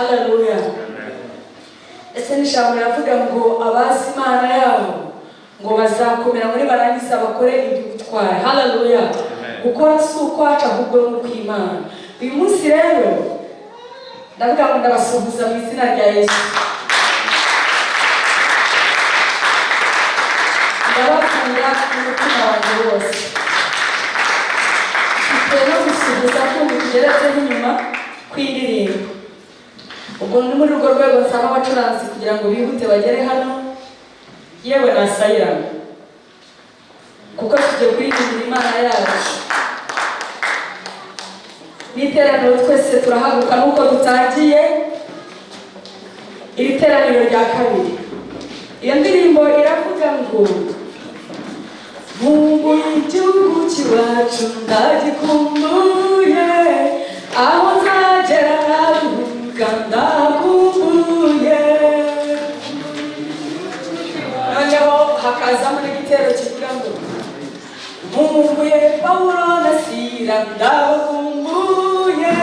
Haleluya. Ese n'ijambo riravuga ngo abazi Imana yabo ngo bazakomera muri barangiza bakore iby'ubutwari. Haleluya. Gukora si ukwacu ahubwo ni ukw'Imana. Uyu munsi rero ndavuga ngo ndabasuhuza mu izina rya Yesu. Ndabakunda n'umutima wanjye wose. Rero gusuhuza ko mugeretse inyuma kw'indirimbo. Ubwo ni muri urwo rwego nsaba abacuranzi kugira ngo bihute bagere hano, yewe nasayirana kuko tugiye kuririmbira Imana yacu. N'iteraniro twese turahaguka nuko dutangiye iri teraniro rya kabiri. Iyo ndirimbo iravuga ngo nkumbuye igihugu cy'iwacu ndagikumbuye, aho nzagera naruhuka ndakumbuye. Noneho hakazamo n'igitero kivuga ngo nkumbuye Pawulo na Sila ndabakumbuye,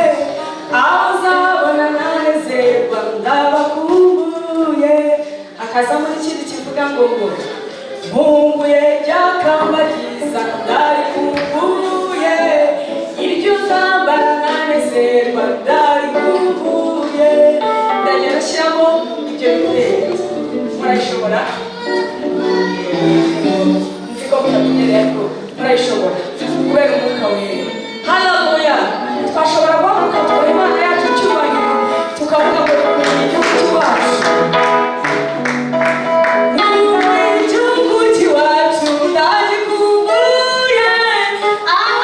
aho nzabona nanezerwa ndabakumbuye. Hakazamo n'ikindi kivuga ngo nkumbuye rya kamba ryiza ndarikumbuye, iryo uzambara nanezerwa ndarikumbuye. Ndagenda nshyiramo ibyo bitero. Murayishobora? Nzi ko mutamenyereye ariko murayishobora kubera umwuka wera. Haleluya. Twashobora guhaguruka tugaha Imana yacu icyubahiro tukavuga ngo dukumbuye igihugu cy'iwacu. Nkumbuye igihugu cy'iwacu ndagikumbuye, aho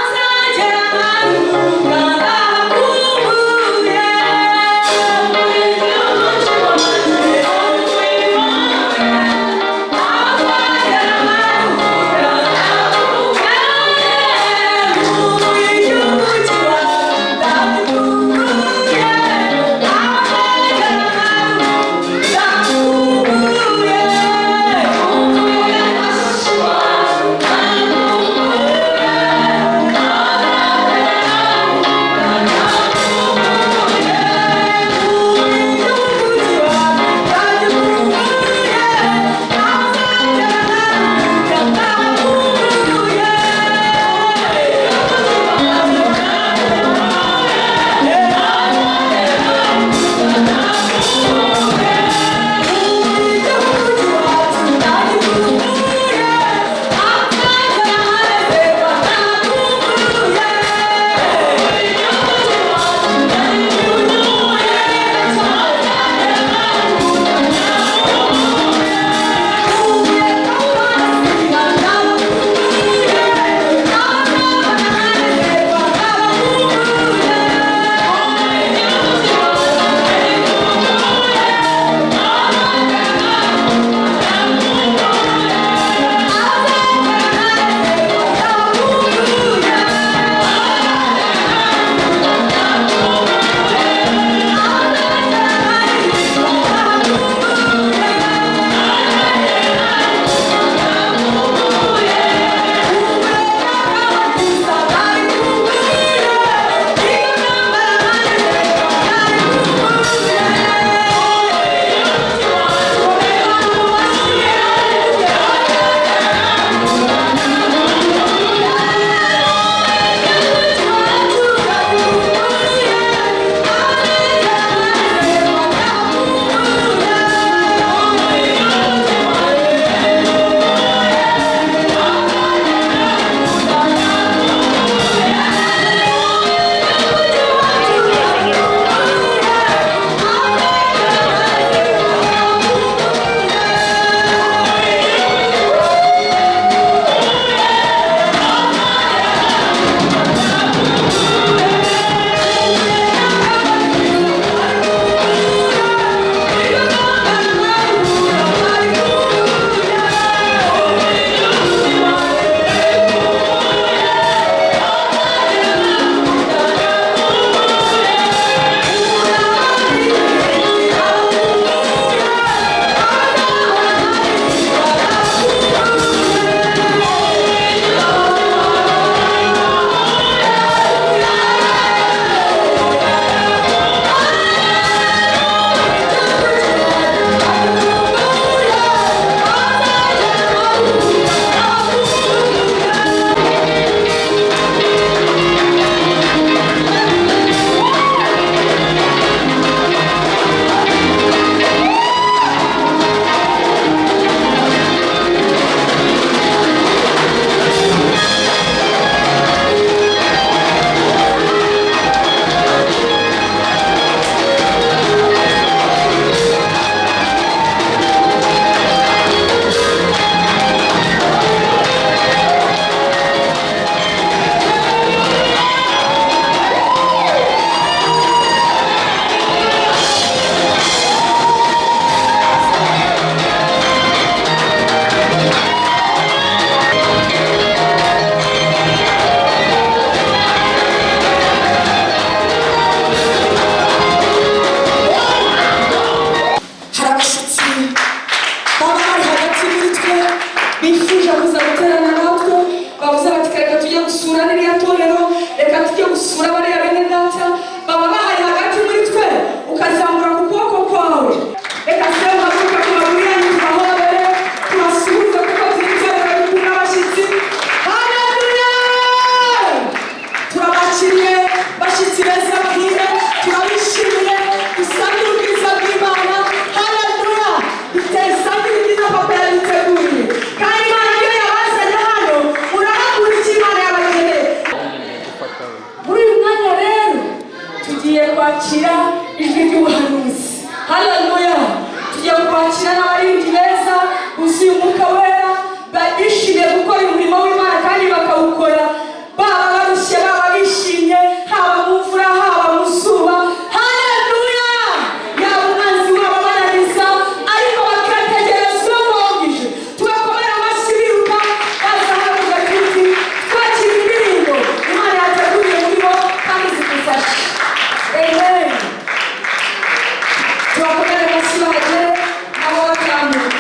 bifuje kuza guterana natwe bavuze bati reka tujye gusura ririya torero, reka tujye gusura bariya bene data baba bahari hagati muri twe, ukazamura ku kuboko kwawe. Reka se haguruka tubabwire tubahobere tubasuhuze kuko turi itorero rikunda abashyitsi. Haleluya! Turabakiriye bashyitsi beza bahire, turabishimiye dusangira ubwiza bw'Imana. Haleluya! Dusangira ibyiza papa yaduteguriye, kandi Imana niyo yabazanye hano, murahakurikira Imana yabageneye. Muri uyu mwanya rero tugiye kwakira ijwi ry'ubuhanuzi. Haleluya! Tugiye kwakira n'abaririmbyi beza buzuye umwuka wera, bishimiye gukora umurimo w'Imana kandi bakawukora baba barushye baba bishimye, haba mu mvura haba mu zuba. Haleluya! yaba umwanzi wabo bananiza ariko bakategerezwa bogije, tubakomera amashyi biruka baza hano mu gatuti twakira indirimbo Imana yateguriye muri bo kandi zidufasha. Amen. Tubakomere amashyi bahagere nabo batambuka.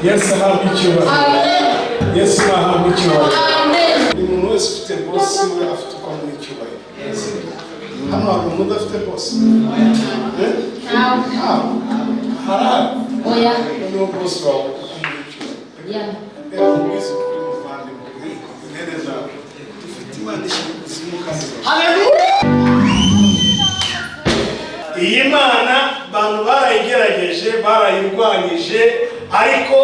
Yesu ahabwa icyubahiro. Yesu ahabwa icyubahiro. Umuntu wese ufite bosi we afite uko amuha icyubahiro. Hano hari umuntu udafite bosi? Harahari? Oya. Niwo bosi wawe ukumuha icyubahiro. Reba ubwiza kuri muvandimwe. Intebe zawe. Dufite Imana ishyira ubuzima kandi. Haleluya! Iyi Mana abantu barayigerageje barayirwanyije, ariko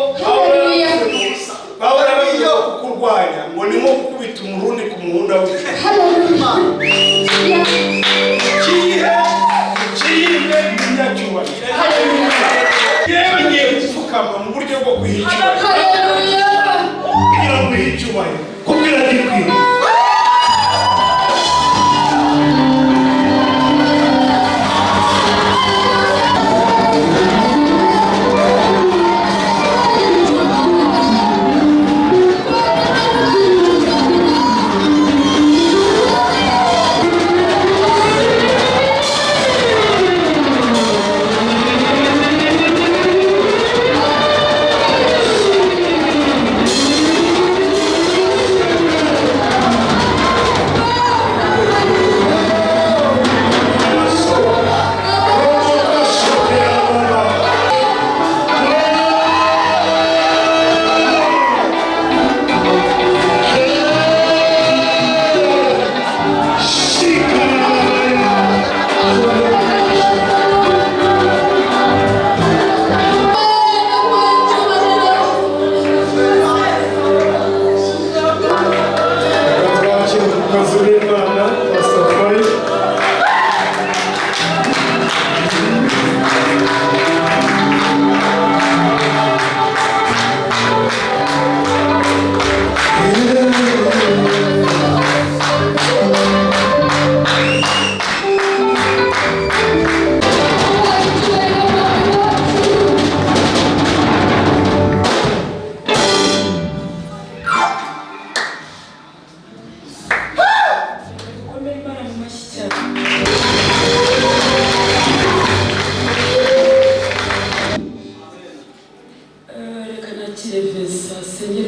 bahora bagiye kukurwanya ngo ni nko gukubita umurundi ku muhunda w'ijuru. Kiyihe munyacyubahiro. Yewe ngiye gupfukama mu buryo bwo kuhicyubahiro. Kugira ngo uhicyubahiro kugira gikwiye.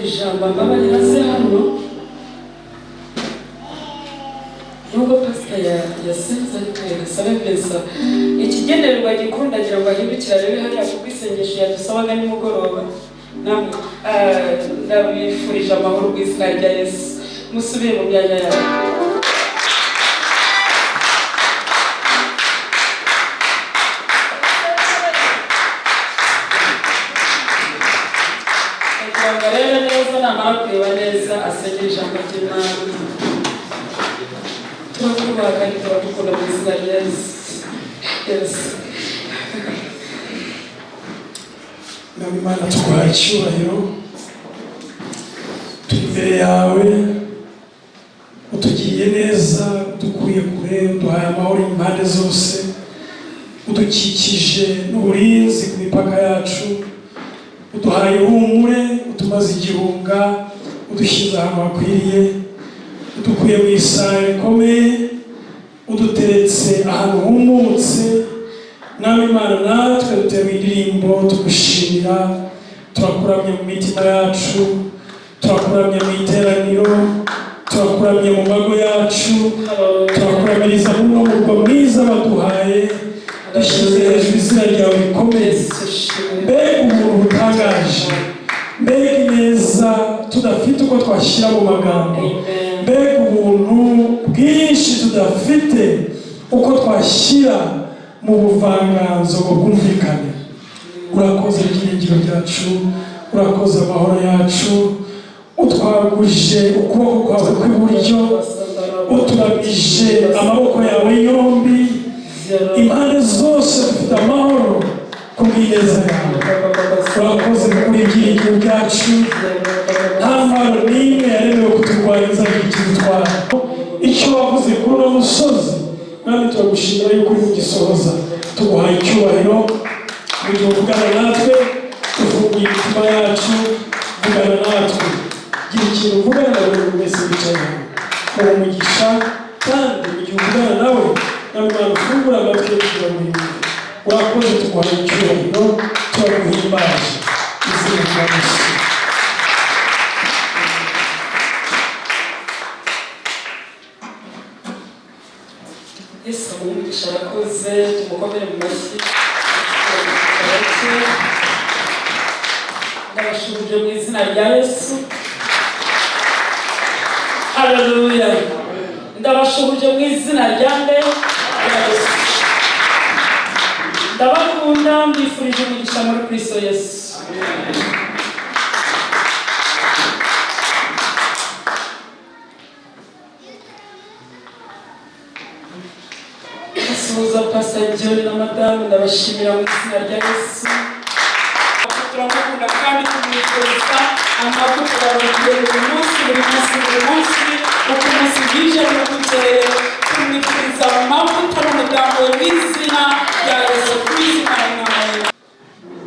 ijambo mbabarira se hano nubwo pastor yasenze ariko yasabe pesa ikigenerwa gikuru ndagira ngo ahindukire arebe hariya kuko isengesho yadusabaga nimugoroba namwe ndabifurije amahoro ku izina rya Yesu musubire mu myanya yawe. Rero neza namara kureba neza asengera ijambo ry'Imana turakubaha kandi turakukunda mu izina rya Yesu. Imana tuguhaye icyubahiro turi imbere yawe utugiriye neza udukuye kure uduhaye amahoro impande zose udukikije n'uburinzi ku mipaka yacu uduhaye ihumure utumaze igihunga udushyize ahantu hakwiriye udukuye mu isaha rikomeye uduteretse ahantu humutse nawe Imana natwe dutewe indirimbo tugushimira turakuramye mu mitima yacu turakuramye mu iteraniro turakuramye mu mago yacu turakuramiriza mu murwa mwiza baduhaye dushyize hejuru izina ryawe rikomeye mbega umuntu utangaje mbega ineza tudafite uko twashyira mu magambo mbega ubuntu bwinshi tudafite uko twashyira mu buvanganzo bwumvikane. Urakoze ibyiringiro byacu urakoze amahoro yacu utwaguje ukuboko kwawe kw'iburyo uturabije amaboko yawe yombi impande zose dufite amahoro ku bw'ineza yawe. Urakoze kuri ibyiringiro byacu nta mpano n'imwe yaremewe kuturwanya ikidutwara icyo wavuze kuri uno musozi kandi turagushimira yuko uri kugisohoza tuguhaye icyubahiro mu gihe uvugana natwe tufunguye imitima yacu vugana natwe gira ikintu uvugana na buri wese wicaye hano uwo mugisha kandi mu gihe uvugana nawe Imana ufungura amatwi yo kugira ngo yumve. Urakoze tuguhaye icyubahiro turaguhimbaje izina rya Yesu. Yesu umugisha arakoze tumukomere mu mashyi ndabashubije mu izina rya Yesu. Haleluya. Ndabashubije mu izina rya Yesu. Ndabakunda mbifurije umugisha muri Kristo Yesu. Suza Pastor John na Madame ndabashimira mu izina rya Yesu. Turamukunda kandi tumwifuriza amavuta y'abagiye buri munsi uko umunsi bwije n'ukukeye tumwifuriza amavuta n'umugambo w'izina rya Yesu Kristo n'amahoro.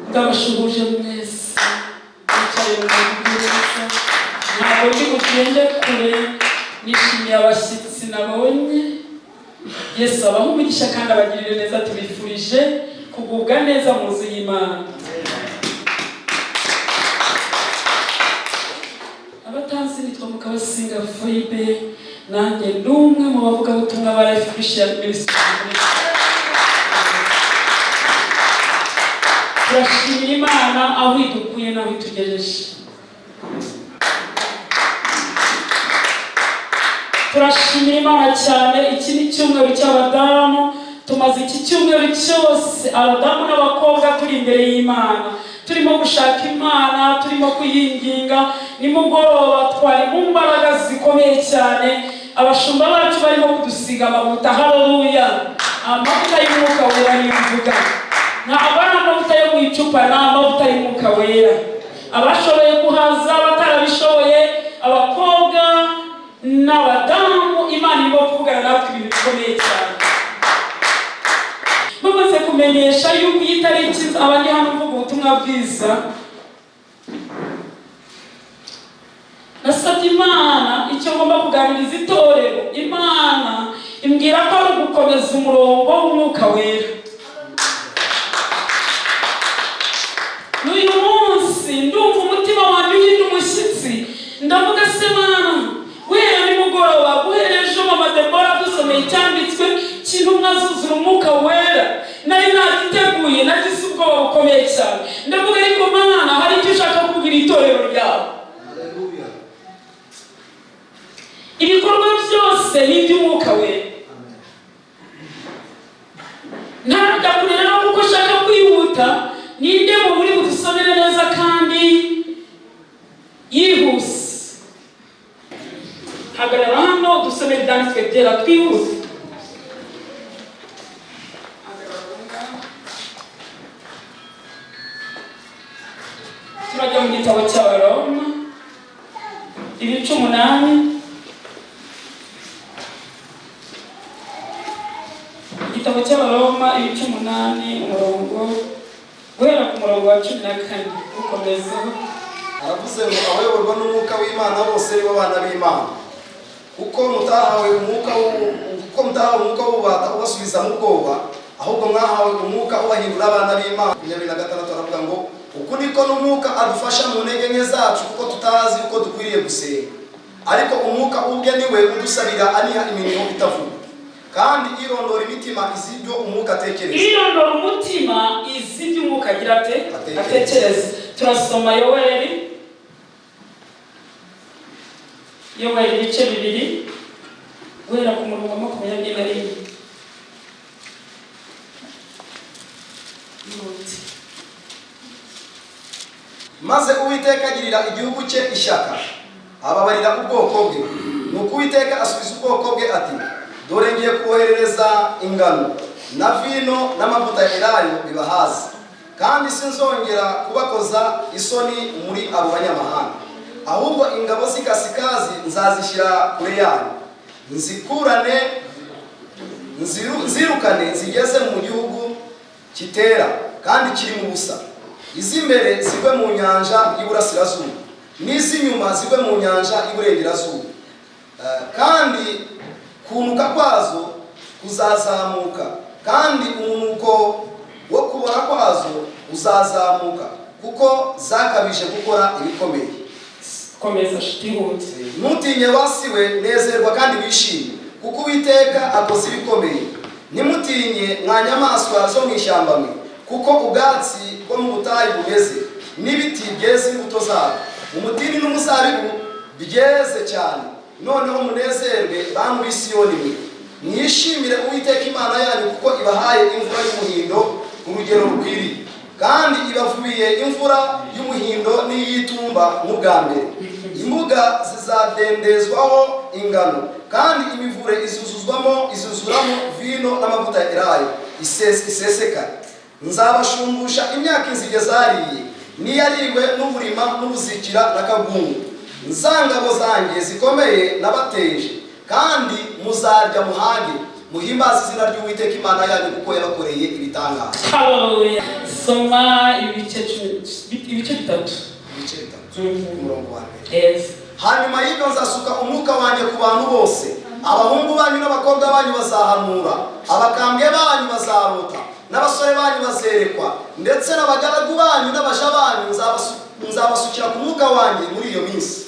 Ndabashubuje mwese bicaye mu bwiza ntabwo ndi bugende kure nishimiye abashyitsi nabonye. Yesu abaha umugisha kandi abagirire neza tubifurije kugubwa neza mu nzu y'Imana. Abatanzi nitwa Mukabasinga Foibe nanjye ndumwe mu bavugabutumwa ba Life Christian Ministry. Turashimira Imana aho idukuye n'aho itugejeje. Turashimira Imana cyane. Iki ni cyumweru cy'abadamu tumaze iki cyumweru cyose abadamu n'abakobwa turi imbere y'Imana turimo gushaka Imana turimo kuyinginga nimugoroba twari mu mbaraga zikomeye cyane abashumba bacu barimo kudusiga amavuta. Haleluya. Amavuta y'Umwuka Wera y'imvuga ntabwo ari amavuta yo mu icupa ni amavuta y'Umwuka Wera. Abashoboye kuhaza batarabishoboye abakobwa n'abadamu Imana irimo kuvugana natwe ibintu bikomeye cyane. Bamaze kumenyesha yuko iyi tariki abandi hano mvuga ubutumwa bwiza nasabye Imana icyo ngomba kuganiriza itorero. Imana imbwira ko ari ugukomeza umurongo w'Umwuka Wera. N'uyu munsi ndumva umutima wanjye uhinda umushyitsi ndavuga se Mana wera nimugoroba guhereje mama Debora dusomeye cyanditswe cy'intumwa zuzura umwuka wera nari nagiteguye nagize ubwoba bukomeye cyane ndavuga ariko Mana hari icyo ushaka kubwira itorero ryawe. Ibikorwa byose ni iby'umwuka wera. Ntabwo kurera kuko ushaka kwihuta ninde mu muri gusomera neza kandi yihuse. Hagarara hano dusome ibyanditswe byera twihuse. Turajya mu gitabo cy'Abaroma ibice 8. Igitabo cy'Abaroma ibice 8 umurongo guhera ku murongo wa 14 gukomezaho. Aravuze ngo abayoborwa n'umwuka w'Imana bose ari abana b'Imana. Kuko mutahawe umwuka w'ububata ubasubiza mu bwoba, ahubwo mwahawe umwuka ubahindura abana b'Imana. 26 aravuga ngo uku niko n'umwuka adufasha mu ntege nke zacu kuko tutazi uko dukwiriye gusenga. Ariko umwuka ubwe niwe udusabira aniha imirimo itavuga. Kandi irondora imitima izi ibyo umwuka atekereza. Irondora umutima izi ibyo umwuka agira atekereza. Turasoma Yoweli ibice 2 guhera ku murongo wa 21. Maze Uwiteka agirira igihugu cye ishyaka, ababarira ubwoko bwe. Nuko Uwiteka asubiza ubwoko bwe ati, dore ngiye kuboherereza ingano na vino n'amavuta ya elayo bibahaze, kandi sinzongera kubakoza isoni muri abo banyamahanga. Ahubwo ingabo z'ikasikazi nzazishyira kure yanyu, nzirukane zigeze mu gihugu kitera kandi kiri mu busa. Iz'imbere zigwe mu nyanja y'Iburasirazuba, n'iz'inyuma zigwe mu nyanja y'Iburengerazuba. Kandi kunuka kwazo kuzazamuka, kandi umunuko wo kubora kwazo uzazamuka, kuko zakabije gukora ibikomeye. Komeza shitihute. Mutinye wasiwe, nezerwa kandi wishime, kuko Uwiteka akoze ibikomeye. Nimutinye mwa nyamaswa zo mu ishyamba mwe, kuko ubwatsi bwo mu butayu bumeze, n'ibiti byeze imbuto zabo, umutini n'umuzabibu byeze cyane. Noneho munezerwe bantu b'i Siyoni mwe, mwishimire Uwiteka Imana yanyu, kuko ibahaye imvura y'umuhindo ku rugero rukwiriye, kandi ibavubiye imvura y'umuhindo n'iy'itumba nk'ubwa mbere. Imbuga zizadendezwaho ingano, kandi imivure izuzuramo vino n'amavuta ya elayo iseseka. Nzabashumbusha imyaka inzige zariye, n'iyariwe n'uburima n'ubuzikira na kabungu. Nzangabo zanjye zikomeye nabateje, kandi muzarya muhage, muhimbaze izina ry'Uwiteka Imana yanyu, kuko yabakoreye ibitangaza. Haleluya. Soma ibice 3. Umurongo wa 1. Hanyuma y'ibyo nzasuka umwuka wanjye ku bantu bose. Abahungu banyu n'abakobwa banyu bazahanura, abakambwe banyu bazarota, n'abasore banyu bazerekwa, ndetse n'abagaragu banyu n'abaja banyu nzabasukira ku mwuka wanjye muri iyo minsi.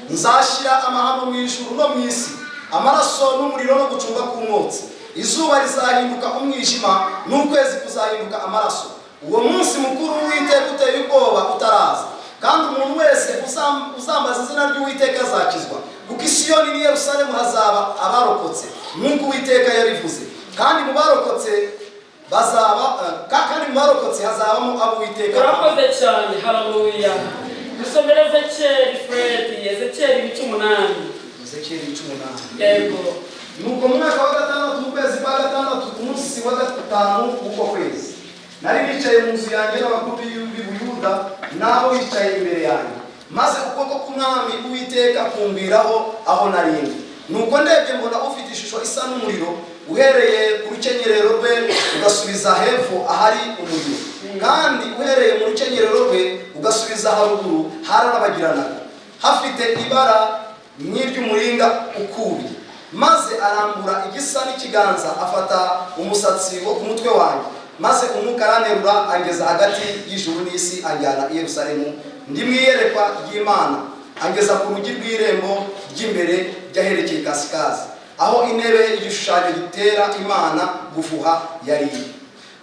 Nzashyira amahano mu ijuru no mu isi, amaraso n'umuriro no gucumba k'umwotsi. Izuba rizahinduka umwijima, n'ukwezi kuzahinduka amaraso. Uwo munsi mukuru w'Uwiteka uteye ubwoba utaraza, kandi umuntu wese uzambaza izina ry'Uwiteka azakizwa. Kuko i Siyoni n'i Yerusalemu hazaba abarokotse, nk'uko Uwiteka yabivuze. Kandi mu barokotse hazabamo abo Uwiteka. Urakoze cyane. Haleluya. Dusomere Ezekiyeli Fred, Ezekiyeli ibice 8. Ezekiyeli ibice 8. Yego. Nuko mu mwaka wa 6 mu kwezi kwa 6 ku munsi wa 5 w'uko kwezi, nari bicaye mu nzu yanjye n'abakuru b'Ubuyuda nabo bicaye imbere yanjye, maze ukuboko k'umwami Uwiteka kumbiraho aho narindi. Nuko ndebye mbona ufite ishusho isa n'umuriro, uhereye ku rukenyerero rwe ugasubiza hepfo ahari umuriro, kandi uhereye mu rukenyerero rwe ugasubiza haruguru hararabagiranaga, hafite ibara nk'iry'umuringa ukubye. Maze arambura igisa n'ikiganza, afata umusatsi wo ku mutwe wanjye, maze umwuka aranterura angeza hagati y'ijuru n'isi, anjyana i Yerusalemu. Ndi mu iyerekwa ry'Imana, angeza ku rugi rw'irembo ry'imbere ry'aherekeye kasikazi, aho intebe y'igishushanyo gitera Imana gufuha yari iri.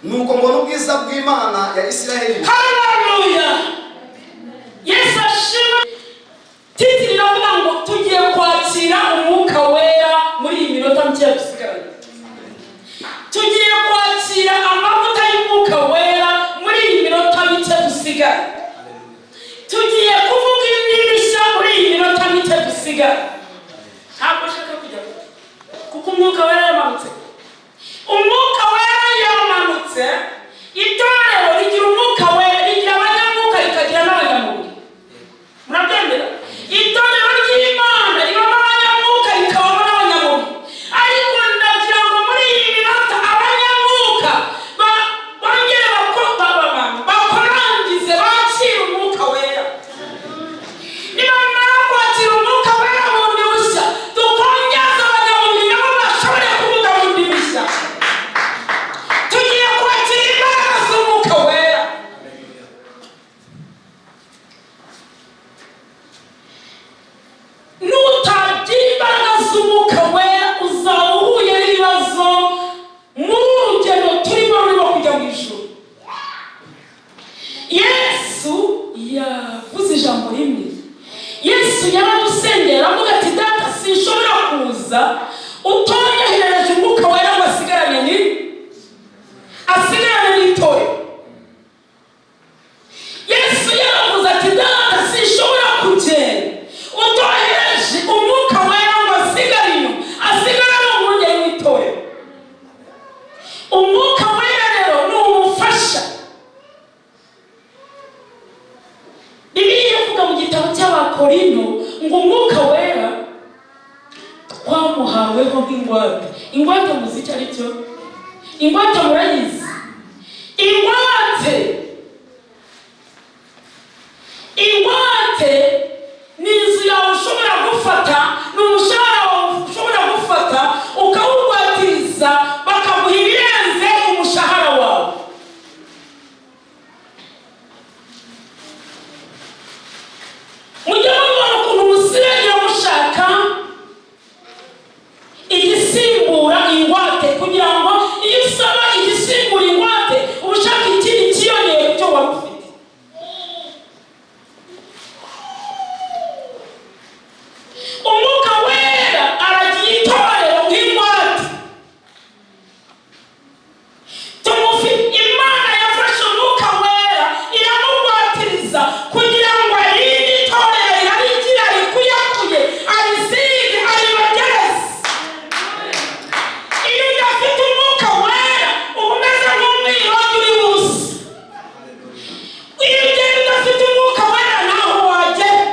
Nuko mbona ubwiza bw'Imana ya Isiraheli. Haleluya! Yesu ashimwe. Titiri iravuga ngo tugiye kwakira umwuka wera muri iyi minota mike dusigaranye. Tugiye kwakira amavuta y'umwuka wera muri iyi minota mike dusigaranye. Tugiye kuvuga indishya muri iyi minota mike dusigaranye. Ntabwo ushaka kujya kuko umwuka wera yamanutse. Umwuka wera yamanutse. Itorero rigira umwuka wera, rigira abanyamwuka rikagira n'abanyamubiri. Murabyemera? Itorero ry'Imana ribamo abanyamwuka rikabamo n'abanyamubiri. Ariko ndagira ngo muri iyi minota abanyamwuka bongere bakorangize bakira umwuka wera. Nibamara kwakira umwuka wera bundi bushya, tukongeza abanyamubiri nabo bashobore kuvuga bundi bushya. Tugiye kwakira imbaraga z'umwuka wera. Nutagira imbaraga z'umwuka wera uzaba uhuye n'ibibazo mu rugendo turimo rurimo kujya mu ijuru. Yesu yavuze ijambo rimwe. Yesu yaradusengera avuga ati data sinshobora kuza utonyohereje umwuka wera ngo asigarane n'itorero. Yesu yaravuze ati data sinshobora kugenda utohereje umwuka wera ngo asigare umwungeri w'itorero. Umwuka wera rero ni umufasha. Bibiliya ivuga mu gitabo cy'Abakorinto ngo umwuka wera twamuhaweho nk'ingwate. Ingwate muzi icyo ari cyo? Ingwate murayizi? Ingwate ni inzu yawe ushobora gufata, ni umushahara wawe ushobora gufata ukawugwatiriza bakaguha ibirenze umushahara wawe. Mujye mubona ukuntu musirengera mushaka igisimbura ingwate, kugira ngo iyo usaba igisimbura ingwate uba ushaka ikindi kiyongera icyo wari ufite. Umwuka wera aragiye itorero nk'ingwate. Imana yafashe umwuka wera iramugwatiriza kugira ngo arinde itorero irarigira rikuyakuye, arisige, aribagereze. Iyo udafite umwuka wera uba umeze nk'umwirongi uri busa. Iyo ugenda udafite umwuka wera ntaho wagera.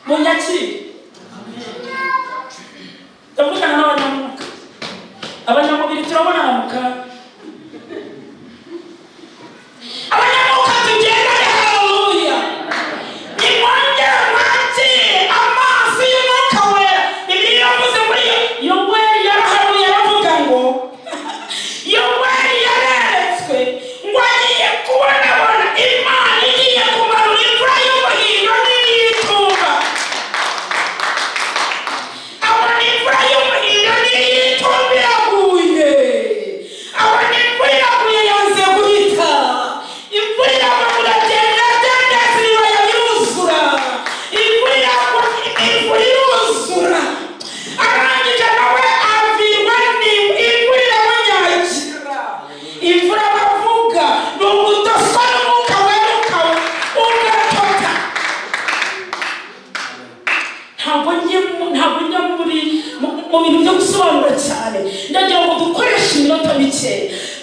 Munyakire. Tavugana n'abanyamwuka. Abanyamubiri turabonana mu kanwa. Abanyamwuka tugendane. Haleluya. Nimwongere mwakire amazi y'umwuka wera. Bibiliya yavuze muri Yoweli yarahanuye aravuga ngo Yoweli yareretswe ngo agiye kubonabona Imana igiye kumanura imvura y'umuhindo n'iyitumba. Abona imvura y'umuhindo n'iyitumba iraguye. Abona imvura iraguye yanze guhita. Imvura iragwa muragenda zibaya biruzura. Imvura iragwa iruzura. Arangije nawe avirwa imvura iramunyagira. Imvura bavuga ni ugutoswa n'umwuka wera ugatota. Ntabwo njya mu bintu byo gusobanura cyane, ndagira ngo dukoreshe iminota mike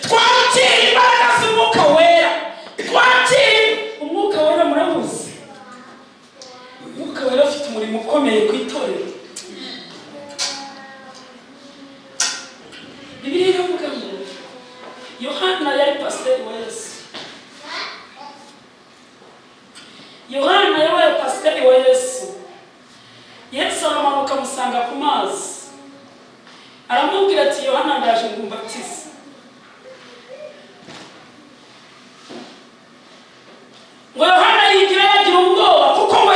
twakire imbaraga z'umwuka wera. Twakire umwuka wera. Murabuze umwuka wera afite umurimo ukomeye ku itorero. Bibiliya iravuga ngo Yohana yari pasiteri wa Yesu. Yohana yabaye pasiteri wa Yesu. Yesu aramanuka amusanga ku mazi, aramubwira ati Yohana ndaje ngumbatize. Ngo Yohana yigira yagira ubwoba kuko ngo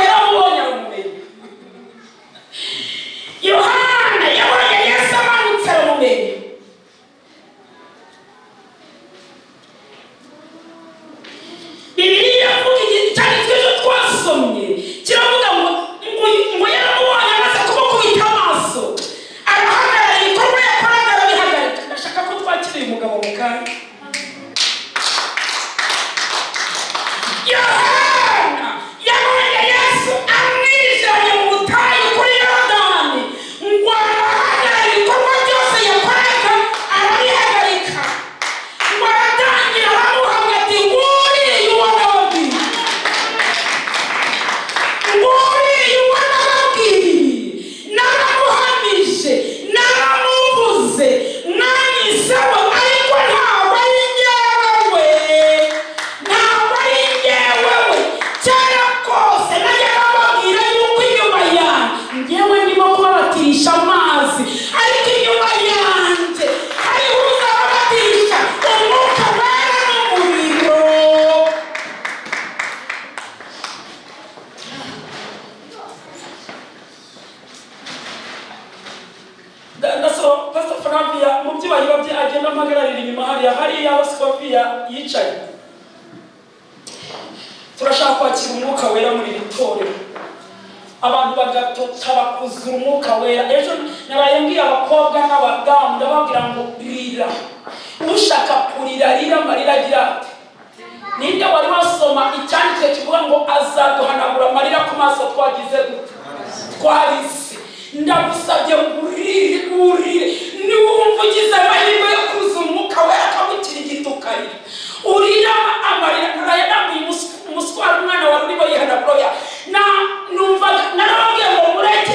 Flavia mu byubahiro bye agenda amagararira inyuma hariya aho Sofia yicaye. Turashaka kwakira umwuka wera muri iri torero. Abantu bagatota bakuzura umwuka wera. Ejo narayembwiye abakobwa n'abadamu ndababwira ngo rira. Ushaka kurira rira amarira agira ati ninde wari wasoma icyanditswe kivuga ngo azaduhanagura amarira ku maso twagize twarize. Ndagusabye urire niwumva ugize amahirwe yo kuza umwuka wera akagutira igitukarira urira amarira. Narayambuye umuswari umwana wari urimo yihanagura numva narababwiye ngo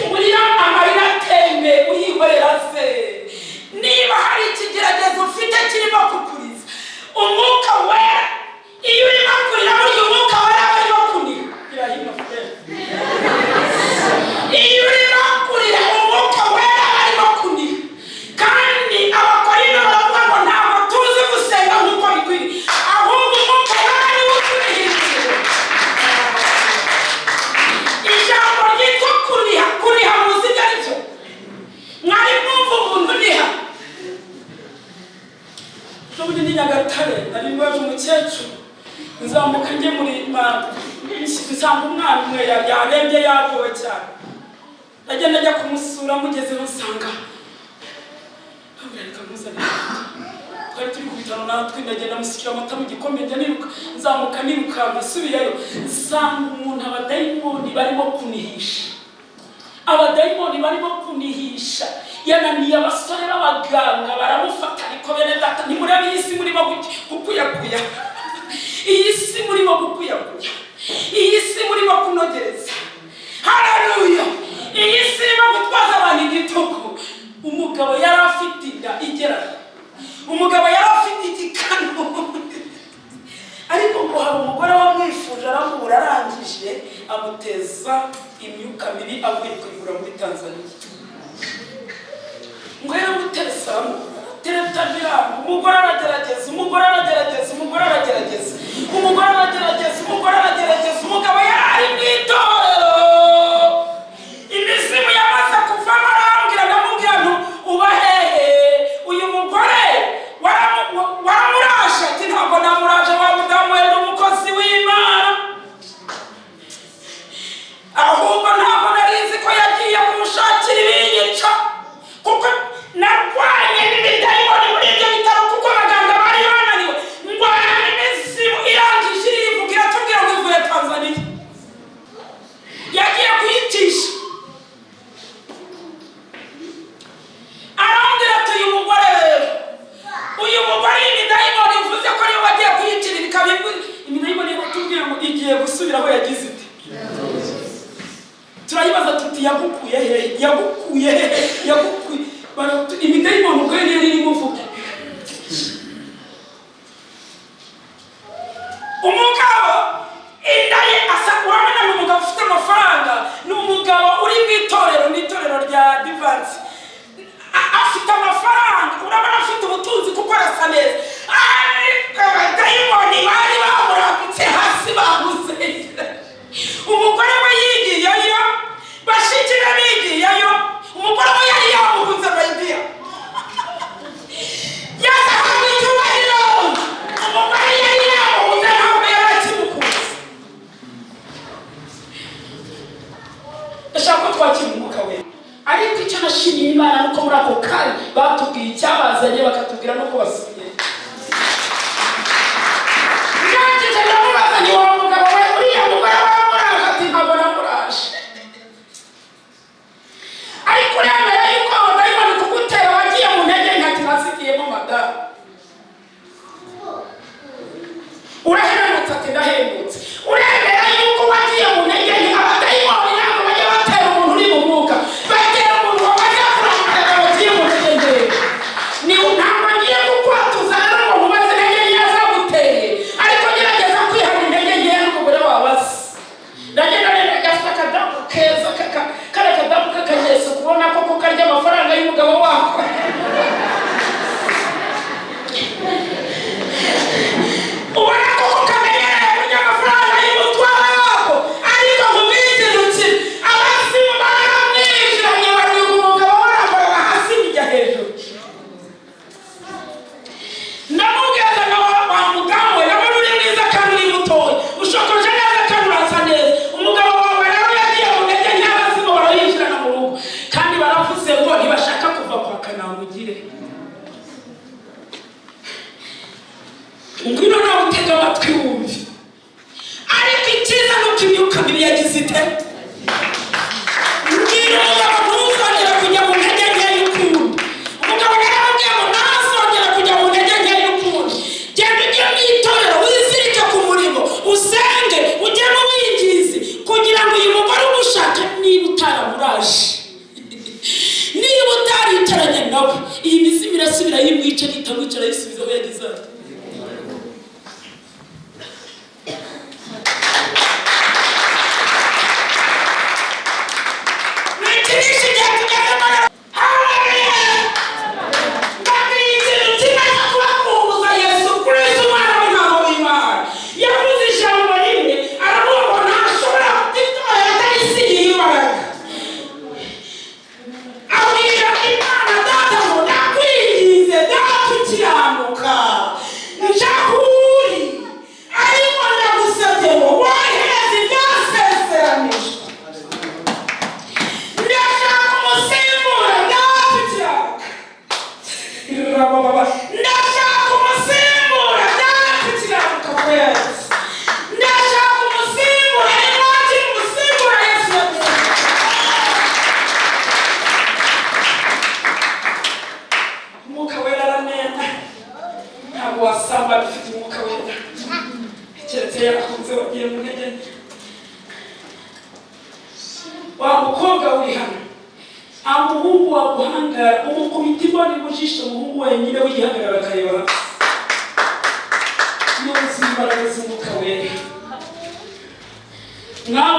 murira amarira atembe uyihorera se. Niba hari ikigeragezo ufite kirimo kukuriza umwuka wera, iyo urimo kurira burya umwuka wera arimo kuniha. Iyo urimo kurira umwuka wera arimo kuniha. Kandi abakorino baravuga ngo ntabwo tuzi gusenga nk'uko bikwiriye, ahubwo umwuka wera niwo uturihishije. Ijambo ryitwa kuniha muzi ibyo ari byo? Mwari mwumva umuntu uniha? N'ubundi ni Nyagatare nari mwaje umukecuru nzamuka njye muri nsanga umwana umwe yarembye yagowe cyane. Ndagenda njya kumusura mugezeho nsanga reka muzane twari turi ku bitaro natwe. Ndagenda musikira amata mu gikombe njya niruka nzamuka niruka nsubiyeyo nsanga umuntu abadayimoni barimo kunihisha. Abadayimoni barimo kunihisha yananiye abasore b'abaganga baramufata ariko bene data ntimurebe iyi si murimo gukuyakuya. Iyi si murimo gukuyakuya, iyi si murimo kunogereza. Haleluya! Iyi si irimo gutwaza abantu igitugu. Umugabo yari afite inda igera, umugabo yari afite igikanu ariko ngo hari umugore wamwifuje aramubura arangije amuteza imyuka mibi avuye kuyigura muri Tanzania. Ngo yaramutesa teretabira umugore aragerageza, umugore aragerageza, umugore aragerageza, umugore aragerageza, umugore aragerageza. Umugabo yari ari mu itorero, imizimu yamaze kuvamo arambwira ndamubwira nti uba hehe? Uyu mugore waramuraje? Ati ntabwo namuraje wa mudamu we ni umukozi w'Imana. Ahubwo ntabwo narizi ko yagiye kumushakira ibinyica kuko narwanye n'ibidayimoni muri ibyo bitaro kuko abaganga bari bananiwe. Ndwara n'imizimu irangije irivuga iratubwira ngo ivuye Tanzania. Yagiye kuyicisha arambwira ati uyu mugore imidayimoni ivuze ko ariyo bagiye kuyicira ikaba imidayimoni iratubwira ngo igiye gusubira aho yagize iti. Turayibaza tuti yagukuye he? Yagukuye he? Yagukuye imidayimoni ubwo yari irimo uvuga. Umugabo inda ye asa urabona ni umugabo ufite amafaranga, ni umugabo uri mu itorero n'itorero rya Divansi. Afite amafaranga, urabona afite ubutunzi kuko arasa neza. Ariko abadayimoni bari bamurambitse hasi bamusengera. Umugore we yigiyeyo, bashiki be bigiyeyo, umugore we yari yamuhunze bayidiya. Yasahawe icyubahiro, umugore yari yamuhunze ntabwo yari akimukunze. Ndashaka ko twakira umwuka we. Ariko icyo nashimiye Imana nuko muri ako kanya batubwiye icyabazanye bakatubwira nuko basubiye. Ndangije ndamubazanye wa mugabo we uriya mugore wamuraje ati ntabwo namuraje. Ariko uremera yuko abadayimoni kugutera wagiye mu ntege nke ati nasigiyemo madamu. Urahemutse ati ndahemutse. Uremera yuko wagiye mu ntege nke abadayimoni ntabwo bajya batera umuntu uri mu mwuka. Batera umuntu wabajya kurangara bagiye mu ntege nke. Ni ntabwo ngiye kukwatuza rero ngo mubaze intege nke yazaguteye. Ariko gerageza kwihana intege nke araje. Niba utaricaranye nawe iyi mizimu irasubira yimwica nitamwicara yisubiza aho yagize ati. No!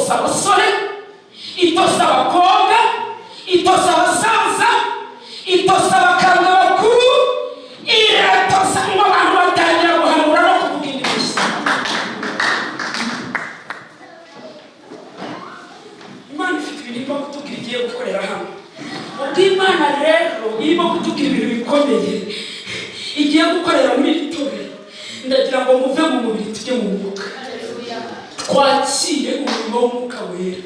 itosa abasore, itosa abakobwa, itosa abasaza, itosa abakambwe bakuru, iratosa ngo abantu batangira guhanura no kuvuga indi mishya. Imana ifite ibintu irimo kutubwira igiye gukorera hano. Ubwo Imana rero irimo kutubwira ibintu bikomeye igiye gukorera muri iri torero, ndagira ngo muve mu mubiri tujye mu mwuka, twakire umurimo w'umwuka wera.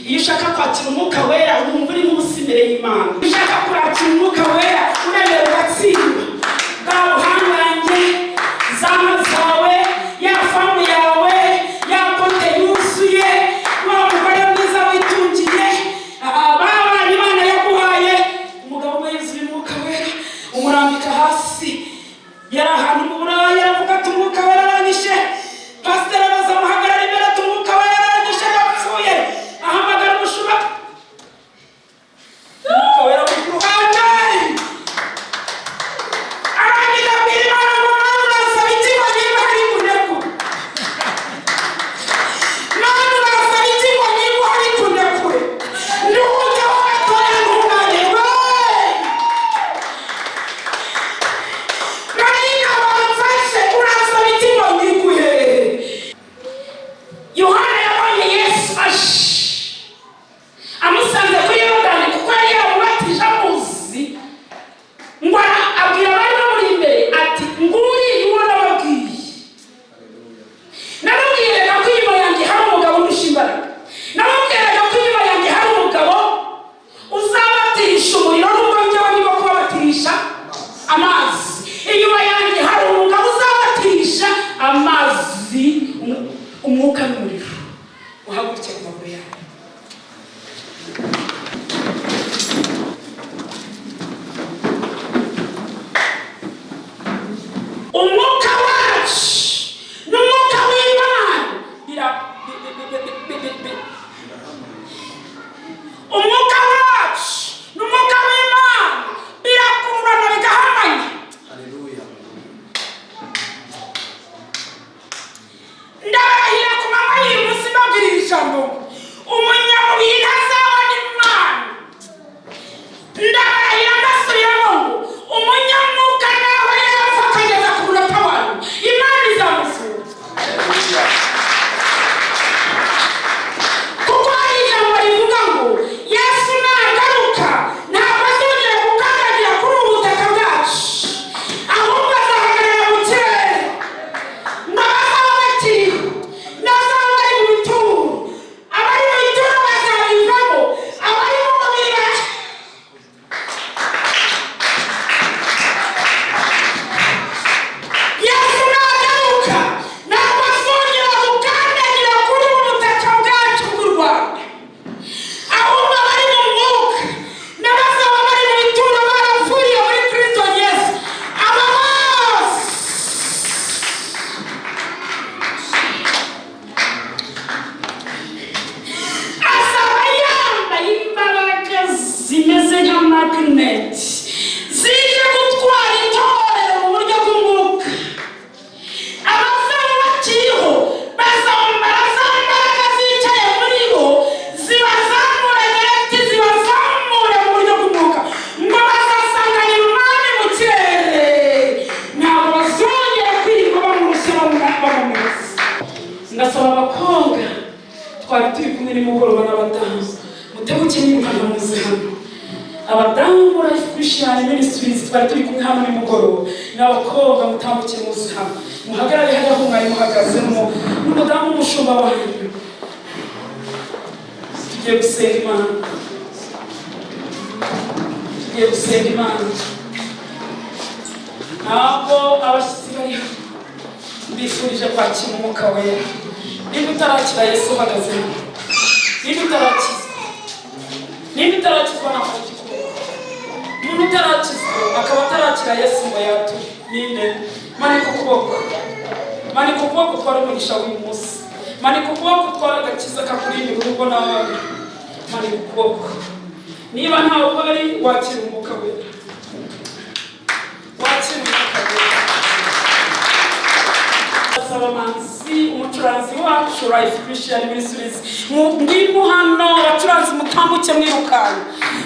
Iyo ushaka kwakira umwuka wera wumva uri munsi imbere y'Imana. Iyo ushaka kwakira umwuka wera uremera ugatsinda. Bwa buhangange, zama zawe, ya famu yawe, ya kote yuzuye, wa mugore mwiza witungiye, abana Imana yaguhaye, umugabo we yuzuye umwuka wera, umurambika hasi. Yari ahantu mu Buraya aravuga ati umwuka wera aranyishe. Pasiteri araza amuhagarara imbere ati umwuka wera aranyishe yapfuye. Ahamagara umushumba. Umwuka wera uri ku ruhande. Arangiza abwira Imana ngo Mana urasaba iki ngo niba hari kunekura? Mana urasaba iki ngo niba hari kunekura? Ntuhute ho gatoya ntunanirwe. Marayika bamfashe urasaba iki ngo niguhe? Yohana yabonye Yesu amusanze kuri Yorodani kuko yari yamubatije amuzi, ngo abwira abari bamuri imbere ati nguri uwo nababwiye. Nababwiraga ko inyuma yanjye hari umugabo urusha imbaraga. Nababwiraga ko inyuma yanjye hari umugabo uzabatisha umuriro n'ubwo njyewe ndimo kubabatirisha amazi. Inyuma yanjye hari umugabo uzabatisha amazi, umwuka n'umuriro. Uhaguruke ku maguru yawe. Umwuka wacu n'umwuka w'Imana umwuka wacu n'umwuka w'Imana birakururana bigahamanya. Ndabarahira ku manywa ngasaba abakobwa twari turi kumwe nimugoroba n'abadamu mutebuke n'imana muze hano. Abadamu Life Christian Ministries twari turi kumwe hano nimugoroba n'abakobwa mutambuke muze hano. Muhagarare hajya aho mwari muhagaze n'umudamu umushumba wanyu. Tugiye gusenga Imana. Tugiye gusenga Imana. Ntabwo abashyitsi bari mbifurije kwakira umwuka wera. Niba utarakira Yesu uhagaze hano, niba utarakizwa ntabwo ukikubona. Niba utarakizwa akaba atarakira Yesu ngo yature, ninde? Manika ukuboko. Manika ukuboko twari umugisha w'uyu munsi. Manika ukuboko twari agakiza kakurinda urugo n'abana. Manika ukuboko. Niba ntawe uhari wakira umwuka wera. Wakira umwuka wera. Abamanzi umucuranzi wacu Life Christian Ministries ngwino hano abacuranzi mutambuke mwirukanye.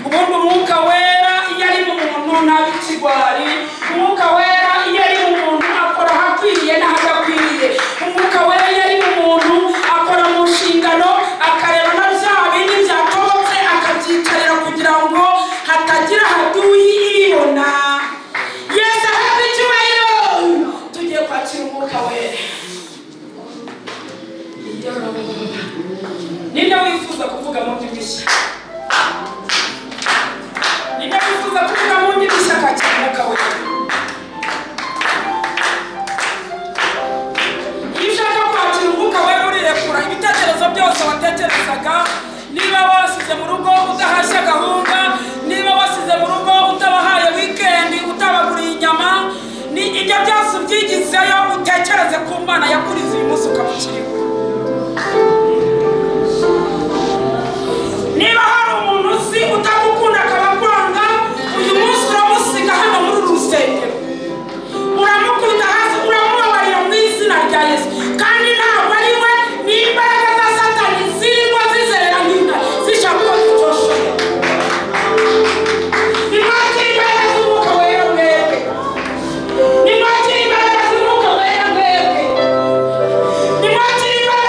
Ubundi umwuka wera iyo ari mu muntu ntabikigwari. Umwuka wera iyo ari mu muntu akora hakwiriye n'ahadakwiriye. Umwuka wera iyo ari mu muntu akora mu nshingano akareba na bya bindi byatobotse akabyicarira kugira ngo hatagira haduyi iribona. Yesu ahabwe icyubahiro. Tugiye kwakira umwuka wera. Ninde wifuza kuvuga mu ndimi nshya? Ninde wifuza kuvuga mu ndimi nshya kwakira umwuka wera? Iyo ushaka kwakira umwuka wera urirekura ibitekerezo byose watekerezaga. Niba wasize mu rugo udahashya gahunda, niba wasize mu rugo utabahaye weekend, utabaguriye inyama, ni ibyo byose ubyigizeyo utekereze ku Mana yakurize uyu munsi ukamukiriwe. Niba hari umuntu uzi utamukunda akabakwanga, uyu munsi uramusiga hano muri uru rusengero. Uramukunda hasi uramubabarira mu izina rya Yesu. Kandi ntabwo ari we, ni imbaraga za Satani zirimo zizerera nk'inda zishaka kutoshoye. Nimwakire imbaraga z'umwuka wera mwebwe. Nimwakire imbaraga z'umwuka wera mwebwe. Nimwakire imbaraga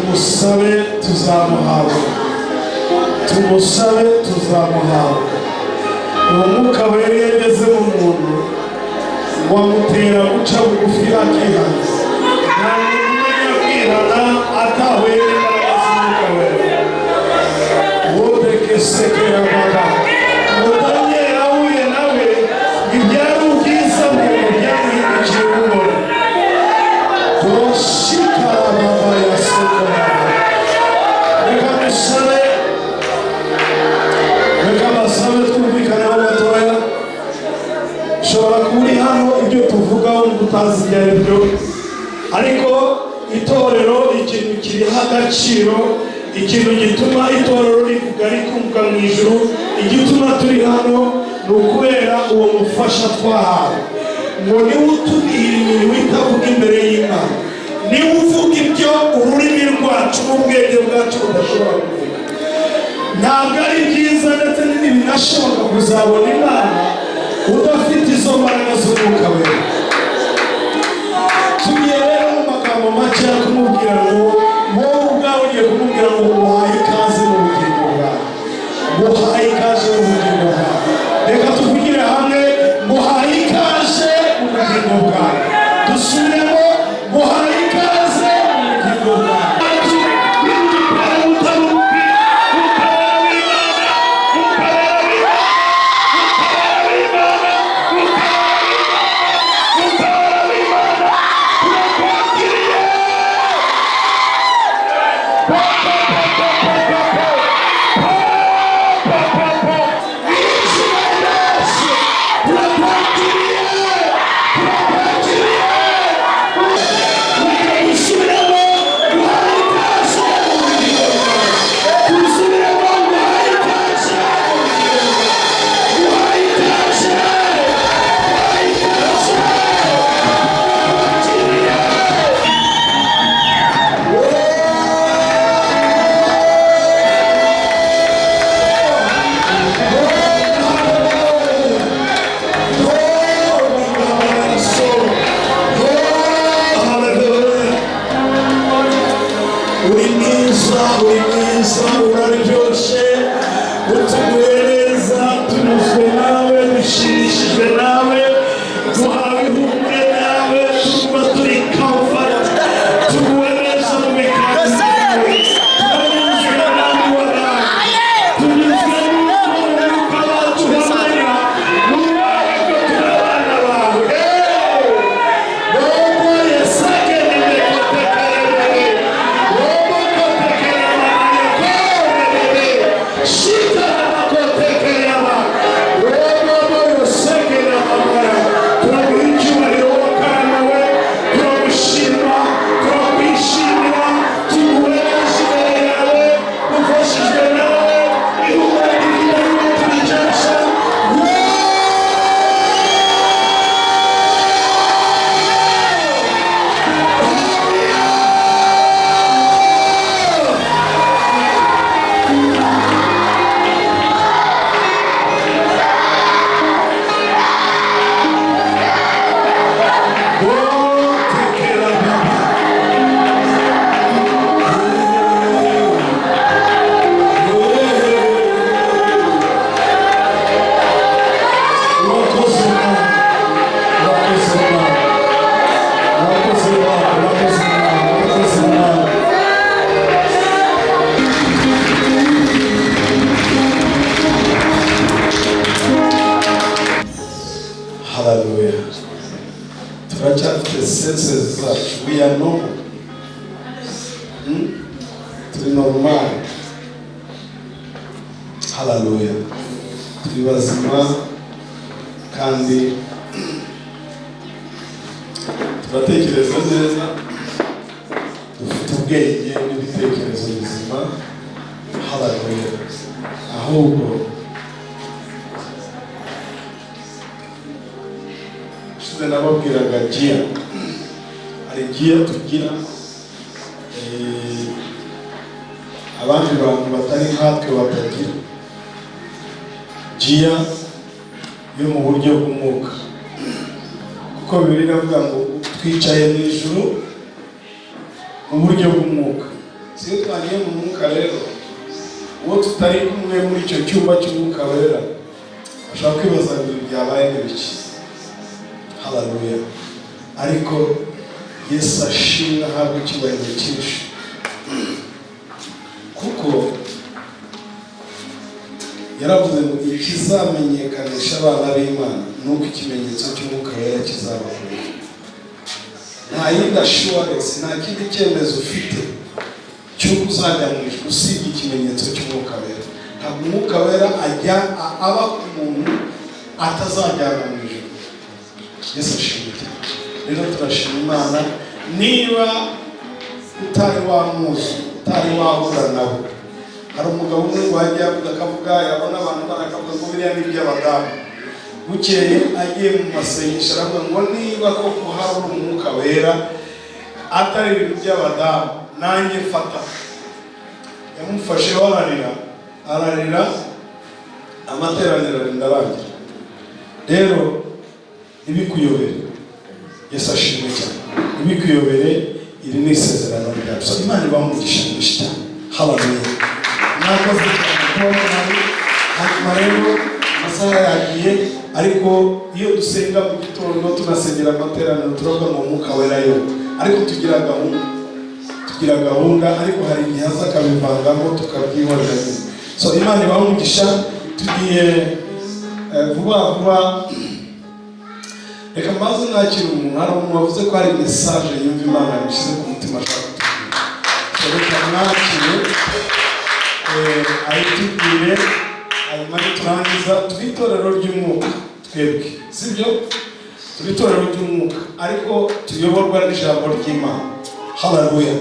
tumusabe tuzamuhabwa, tumusabe tuzamuhabwa. Uwo mwuka wera yageze mu muntu wamutera guca bugufi akihanze. Nta muntu umenya kwihana atahuye n'imbaraga z'umwuka wera. Wodekesekera baba Daniel ahuye nawe ibyari ubwiza bwe byamuhindukije kubona. Toshikara baba yasokora. Reka musabe, reka basabe twumvikaneho gatoya. Ushobora kuba uri hano ibyo tuvugaho utazi ibyo ari byo, ariko itorero ikintu kiriho agaciro, ikintu gituma itorero rivuga rikumva mu ijuru, igituma turi hano ni ukubera uwo mufasha twahawe. Ngo niwe utubwira imirimo itavuga imbere y'Imana, niwe uvuga ibyo ururimi rwacu n'ubwenge bwacu budashobora kuvuga. Ntabwo ari byiza ndetse ntibinashoboka kuzabona Imana udafite izo mbaraga z'umwuka wera. Tugiye rero mu magambo make kumubwira ngo wowe ubwawe ugiye kumubwira ngo muhaye ikaze mu bugingo bwawe, muhaye ikaze mu bugingo bwawe. Reka tuvugire hamwe, muhaye ikaze mu bugingo bwawe. Dusubiremo, muhaye ikaze mu bugingo bwawe. Turacyafite senses zacu, we are normal, turi normal. Hallelujah. Turi bazima kandi turatekereza neza, dufite ubwenge n'ibitekerezo bizima. Hallelujah. Ahubwo nababwiraga Gia, hari Gia tugira abandi bantu batari nkatwe batagira. Gia yo mu buryo bw'umwuka, kuko Bibiliya iravuga ngo twicaye mu ijuru mu buryo bw'umwuka. siyo twagiye mu mwuka rero uwo tutari kumwe muri icyo cyumba cy'umwuka wera ashobora kwibaza ngo byabaye n'ibiki. Haleluya. Ariko Yesu ashimwe ahabwa icyubahiro cyinshi, kuko yaravuze ngo ikizamenyekanisha abana b'Imana nuko ikimenyetso cy'umwuka wera kizabakurikira. Nta yindi assurance, nta kindi cyemezo ufite cy'uko uzajya mu ijuru usibye ikimenyetso cy'umwuka wera. Ntabwo umwuka wera ajya aba ku muntu atazajyana mu ijuru. Yesu ashimwe cyane. Rero turashima Imana. Niba utari wamuzi, utari wahura nawe, hari umugabo umwe wajya akavuga yabona abantu barakavuga ngo biriya ni iby'abadamu. Bukeye agiye mu masengesho aravuga ngo niba koko hari umwuka wera atari ibintu by'abadamu nanjye mfata. Yamufashe ararira amateraniro arindarangira. Rero ntibikuyobere. Yesu ashimwe cyane. Ntibikuyobere, iri ni isezerano ryacu. So Imana ibamugisha mwinshi cyane. Haleluya. Mwakoze cyane. Hanyuma rero amasaha yagiye, ariko iyo dusenga mu gitondo tunasengera amateraniro turavuga ngo umwuka wera yo, ariko tugira gahunda, ariko hari igihe aza akabivangamo tukabyihorera. So Imana ibamugisha. Tugiye vuba reka mbaze nakira umuntu. Hari umuntu wavuze ko hari message yumva Imana yashyize ku mutima ashaka kutubwira. Reka nakire ayitubwire, hanyuma turangiza. Turi itorero ry'umwuka twebwe, sibyo? Turi itorero ry'umwuka ariko tuyoborwa n'ijambo ry'Imana. Haleluya.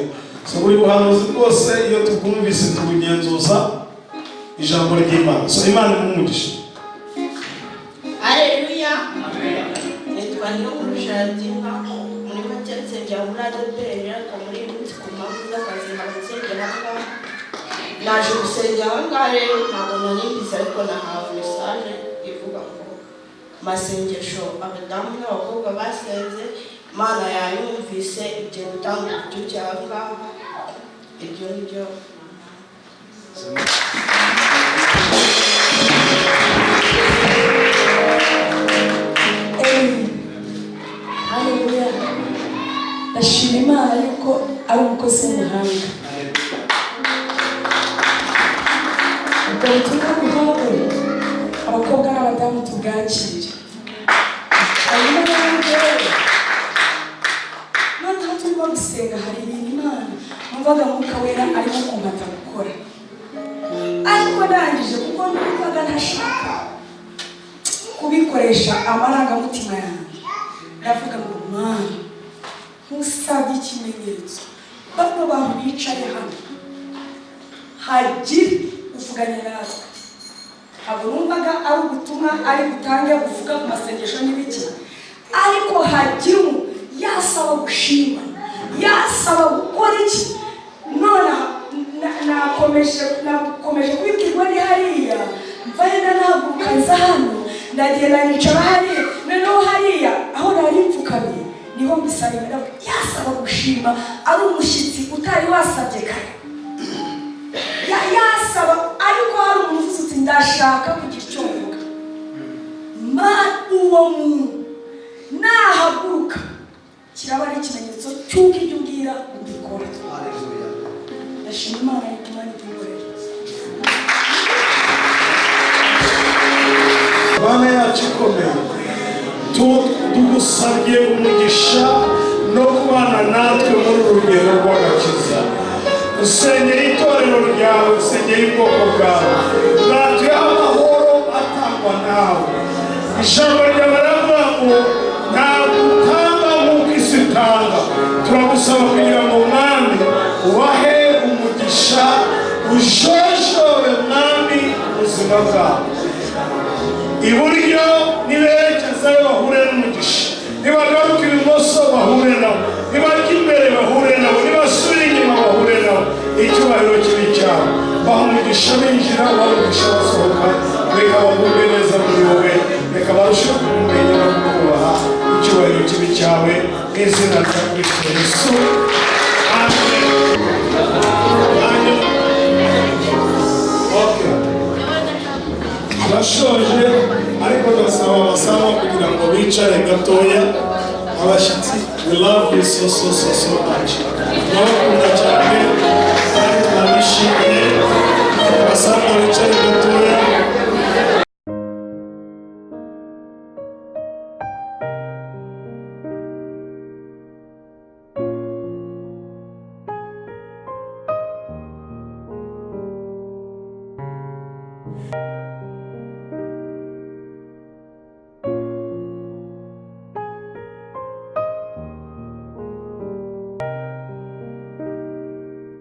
So buri buhanuzi bwose iyo tubwumvise tubugenzuza ijambo ry'Imana. So Imana imumugisha. Haleluya. Nitwa Niyokurusharadinka muri Matetse bya Buradebere muri munsi ku mpamvu z'akazi n'abasengera hanga. Naje gusengera hanga rero ntabwo nanyumvise, ariko nahawe message ivuga ngo masengesho abadamu n'abakobwa basenze Imana yayumvise ibyo gutanga uburyo cyangwa ibyo nibyo. Haleluya. Ndashima Imana yuko ari umukozi w'umuhanga. Ubwo butumwa buhawe abakobwa n'abadamu tubwakire. Hanyuma rero noneho turimo gusenga, hari ibintu Imana numvaga Mwuka Wera arimo kumpata gukora, ariko ndangije kuko numvaga ntashaka kubikoresha amarangamutima yanjye. Ndavuga ngo Mana, ntusabye ikimenyetso, bano bantu bicaye hano hagire uvuganye natwe. Ntabwo numvaga ari ubutumwa ari butange buvuga ku masengesho n'ibiki, ariko hagire yasaba gushima, yasaba gukora iki. None nakomeje kubibwirwa ni hariya, mvayenda nahaguruka nza hano, ndagenda nicara hariya. Noneho hariya aho nari mfukamiye niho mbisabira, yasaba gushima, ari umushyitsi utari wasabye kare. Yasaba, ariko hari umuntu uvuze uti ndashaka kugira icyo mvuga. Uwo muntu nahaguruka kiraba ari ikimenyetso cy'uko ibyo umbwira ubikora. Ndashima Imana yuko Imana ibyihorera. Bana yacu ikomeye, tugusabye umugisha no kubana natwe muri uru rugendo rw'agakiza. Usengera itorero ryawe, usengera ubwoko bwawe, bwatuye amahoro atangwa nawe. Ijambo ryawe riravuga ngo ntabwo utanga nk'uko isi itanga. Turagusaba kugira ngo Mwami ubahe umugisha, ushojore Mwami ubuzima bwawe. Iburyo niberekezayo bahure n'umugisha, nibagaruka ibumoso bahure nabo, nibajya imbere bahure nabo, nibasubira inyuma bahure nabo. Icyubahiro kibi cyawe, baha umugisha binjira, baha umugisha basohoka. Reka bagubwe neza muri wowe, reka barusheho kumenya no kukubaha. Icyubahiro kibi cyawe, mu izina rya Kristo Yesu. Okay. Turashoje ariko ndasaba abasaba kugira ngo bicare gatoya. Abashyitsi, we love you so much. Turabakunda cyane kandi turabishimiye. Abasaba bicare gatoya.